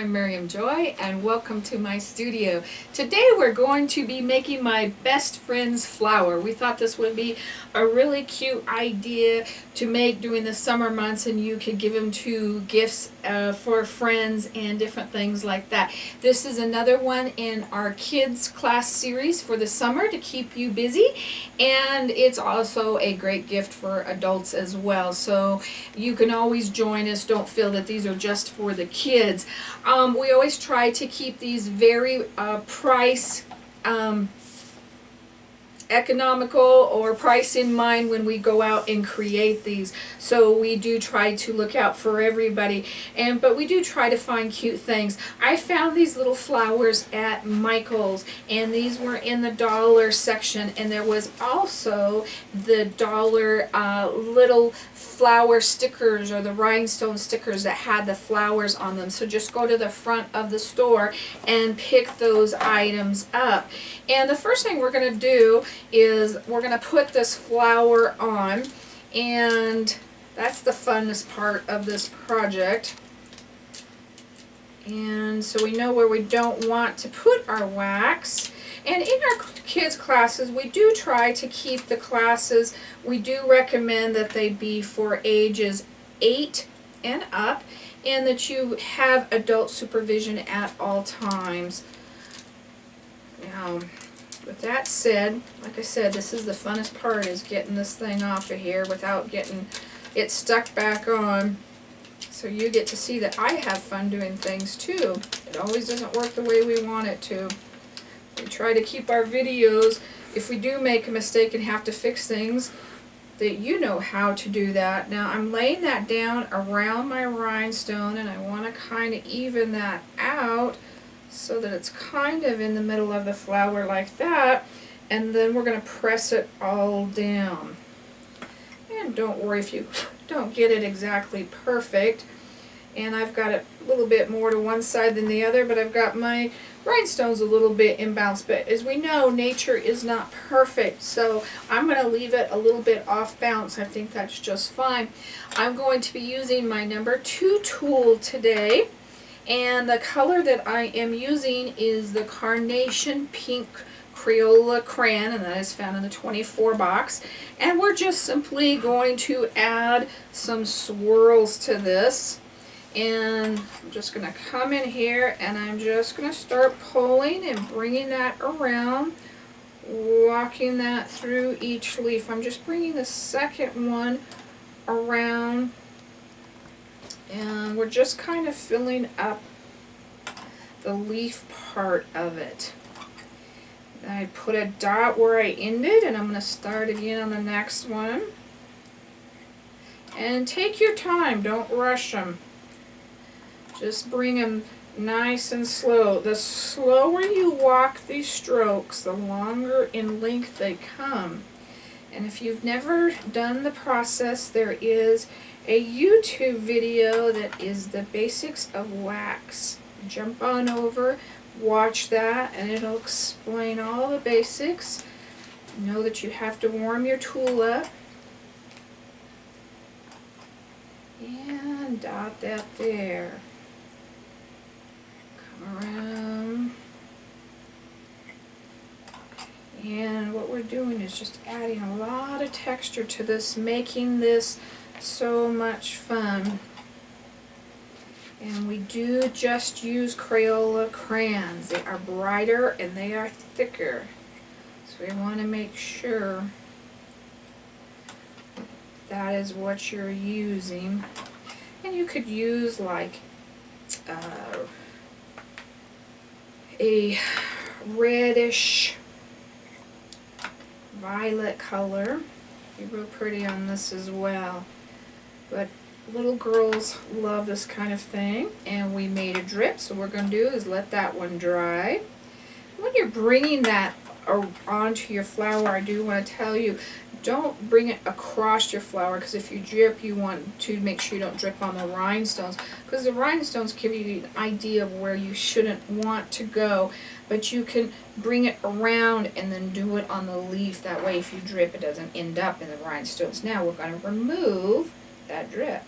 I'm Miriam Joy and welcome to my studio. Today we're going to be making my best friend's flower. We thought this would be a really cute idea to make during the summer months, and you could give them to gifts for friends and different things like that. This is another one in our kids class series for the summer to keep you busy, and it's also a great gift for adults as well. So you can always join us. Don't feel that these are just for the kids. We always try to keep these very price economical or price in mind when we go out and create these. So we do try to look out for everybody, but we do try to find cute things. I found these little flowers at Michael's, and these were in the dollar section, and there was also the dollar little flower stickers, or the rhinestone stickers that had the flowers on them. So just go to the front of the store and pick those items up. And the first thing we're going to do is we're going to put this flower on, and that's the funnest part of this project. And so we know where we don't want to put our wax. And in our kids classes, we do try to keep the classes, we do recommend that they be for ages 8 and up, and that you have adult supervision at all times. Now, with that said, like I said, this is the funnest part, is getting this thing off of here without getting it stuck back on. So you get to see that I have fun doing things too. It always doesn't work the way we want it to. We try to keep our videos, if we do make a mistake and have to fix things, that you know how to do that. Now I'm laying that down around my rhinestone, and I want to kind of even that out so that it's kind of in the middle of the flower like that. And then we're going to press it all down. And don't worry if you don't get it exactly perfect. And I've got it a little bit more to one side than the other, but I've got my rhinestones a little bit imbalanced. But as we know, nature is not perfect, so I'm going to leave it a little bit off balance. I think that's just fine. I'm going to be using my number 2 tool today, and the color that I am using is the Carnation Pink Crayola Crayon, and that is found in the 24 box. And we're just simply going to add some swirls to this. And I'm just going to come in here, and I'm just going to start pulling and bringing that around, walking that through each leaf. I'm just bringing the second one around, and we're just kind of filling up the leaf part of it. Then I put a dot where I ended, and I'm going to start again on the next one. And take your time, don't rush them. Just bring them nice and slow. The slower you walk these strokes, the longer in length they come. And if you've never done the process, there is a YouTube video that is the basics of wax. Jump on over, watch that, and it'll explain all the basics. Know that you have to warm your tool up. And dot that there. Around, and what we're doing is just adding a lot of texture to this, making this so much fun. And we do just use Crayola crayons. They are brighter and they are thicker, so we want to make sure that is what you're using. And you could use like a reddish violet color. Be real pretty on this as well. But little girls love this kind of thing. And we made a drip, so what we're going to do is let that one dry. When you're bringing that onto your flower, I do want to tell you, don't bring it across your flower, because if you drip, you want to make sure you don't drip on the rhinestones, because the rhinestones give you an idea of where you shouldn't want to go. But you can bring it around and then do it on the leaf. That way, if you drip, it doesn't end up in the rhinestones. Now we're going to remove that drip.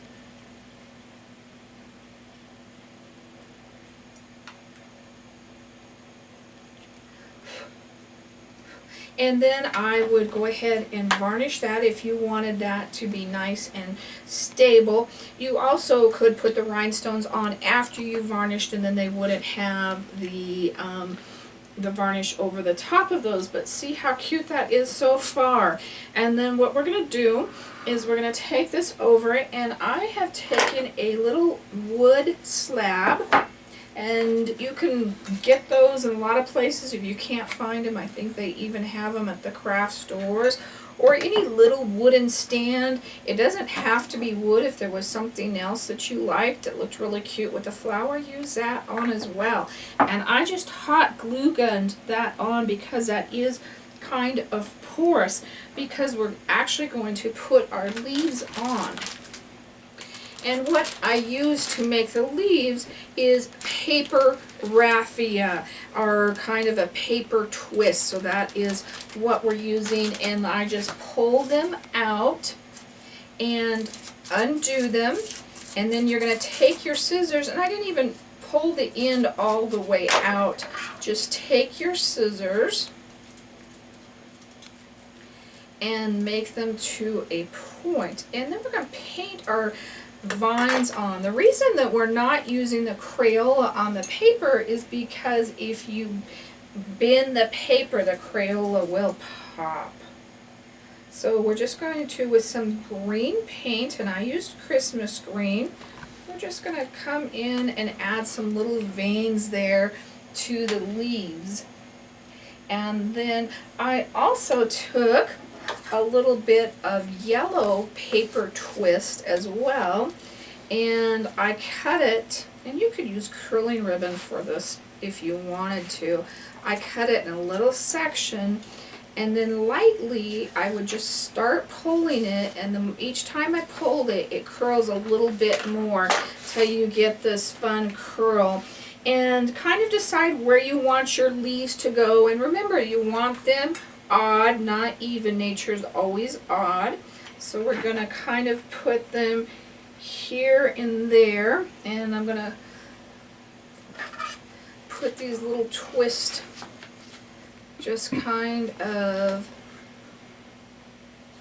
And then I would go ahead and varnish that if you wanted that to be nice and stable. You also could put the rhinestones on after you varnished, and then they wouldn't have the varnish over the top of those. But see how cute that is so far. And then what we're going to do is we're going to take this over it, and I have taken a little wood slab. And you can get those in a lot of places if you can't find them. I think they even have them at the craft stores. Or any little wooden stand. It doesn't have to be wood. If there was something else that you liked that looked really cute with the flower, use that on as well. And I just hot glue gunned that on because that is kind of porous, because we're actually going to put our leaves on. And what I use to make the leaves is paper raffia, or kind of a paper twist. So that is what we're using, and I just pull them out and undo them. And then you're going to take your scissors, and I didn't even pull the end all the way out. Just take your scissors and make them to a point. And then we're going to paint our vines on. The reason that we're not using the Crayola on the paper is because if you bend the paper, the Crayola will pop. So we're just going to, with some green paint, and I used Christmas green, we're just going to come in and add some little veins there to the leaves. And then I also took a little bit of yellow paper twist as well, and I cut it, and you could use curling ribbon for this if you wanted to. I cut it in a little section, and then lightly I would just start pulling it, and then each time I pulled it, it curls a little bit more till you get this fun curl. And kind of decide where you want your leaves to go, and remember, you want them odd, not even. Nature's always odd. So we're going to kind of put them here and there, and I'm going to put these little twists, just kind of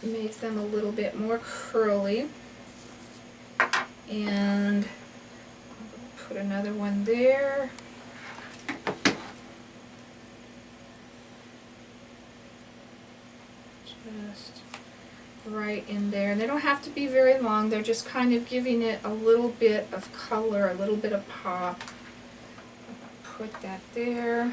make them a little bit more curly. And put another one there. Just right in there. And they don't have to be very long. They're just kind of giving it a little bit of color, a little bit of pop. Put that there.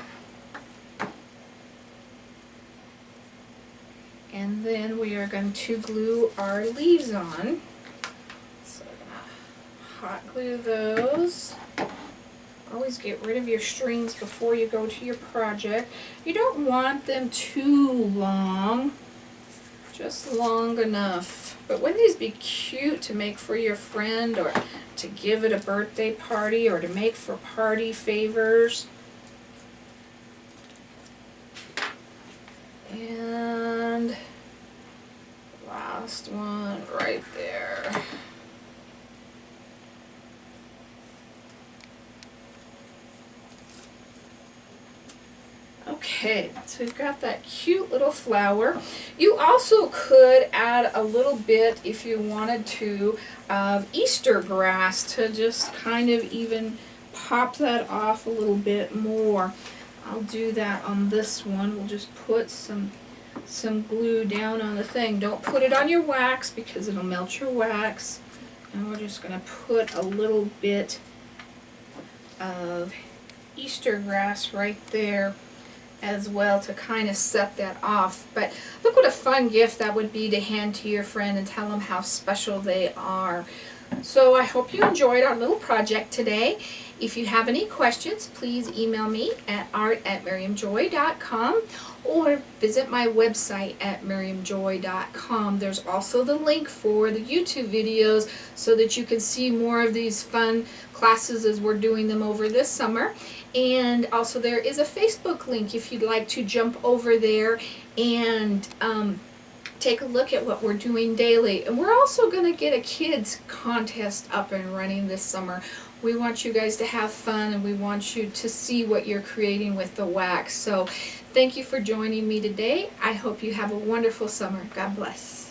And then we are going to glue our leaves on. So I'm going to hot glue those. Always get rid of your strings before you go to your project. You don't want them too long, just long enough. But wouldn't these be cute to make for your friend, or to give at a birthday party, or to make for party favors? And last one right there. Okay, so we've got that cute little flower. You also could add a little bit, if you wanted to, of Easter grass to just kind of even pop that off a little bit more. I'll do that on this one. We'll just put some glue down on the thing. Don't put it on your wax because it'll melt your wax. And we're just going to put a little bit of Easter grass right there as well to kind of set that off. But look what a fun gift that would be to hand to your friend and tell them how special they are. So I hope you enjoyed our little project today. If you have any questions, please email me at art@miriamjoy.com or visit my website at miriamjoy.com. There's also the link for the YouTube videos so that you can see more of these fun classes as we're doing them over this summer. And also there is a Facebook link if you'd like to jump over there and take a look at what we're doing daily. And we're also going to get a kids contest up and running this summer. We want you guys to have fun, and we want you to see what you're creating with the wax. So thank you for joining me today. I hope you have a wonderful summer. God bless.